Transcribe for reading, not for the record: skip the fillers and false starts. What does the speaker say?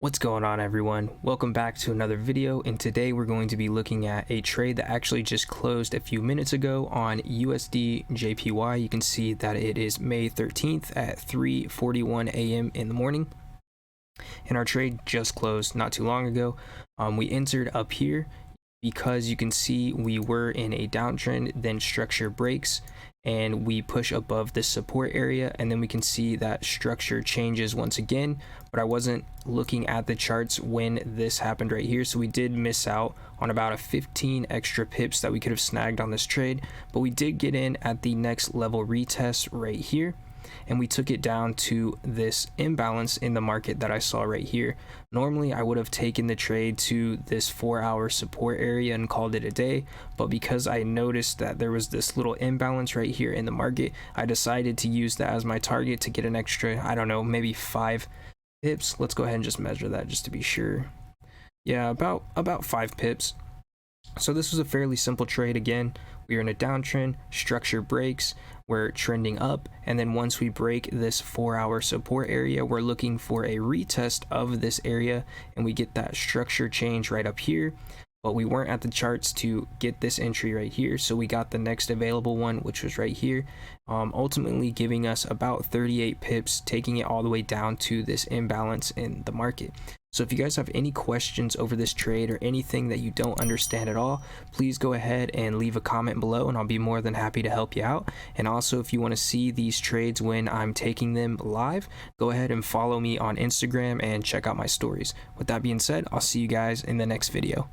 What's going on, everyone? Welcome back to another video, and today we're going to be looking at a trade that actually just closed a few minutes ago on USDJPY. You can see that it is May 13th at 3:41 a.m. in the morning, and our trade just closed not too long ago. We entered up here because you can see we were in a downtrend, then structure breaks and we push above this support area, and then we can see that structure changes once again. But I wasn't looking at the charts when this happened right here, so we did miss out on about a 15 extra pips that we could have snagged on this trade. But we did get in at the next level retest right here, and we took it down to this imbalance in the market that I saw right here. Normally I would have taken the trade to this 4-hour support area and called it a day, but because I noticed that there was this little imbalance right here in the market, I decided to use that as my target to get an extra, I don't know, maybe 5 pips. Let's go ahead and just measure that just to be sure. Yeah, about 5 pips. So this was a fairly simple trade. Again, we are in a downtrend, structure breaks, we're trending up, and then once we break this 4-hour support area, we're looking for a retest of this area, and we get that structure change right up here. But we weren't at the charts to get this entry right here, so we got the next available one, which was right here, ultimately giving us about 38 pips, taking it all the way down to this imbalance in the market. So if you guys have any questions over this trade or anything that you don't understand at all, please go ahead and leave a comment below, and I'll be more than happy to help you out. And also, if you want to see these trades when I'm taking them live, go ahead and follow me on Instagram and check out my stories. With that being said, I'll see you guys in the next video.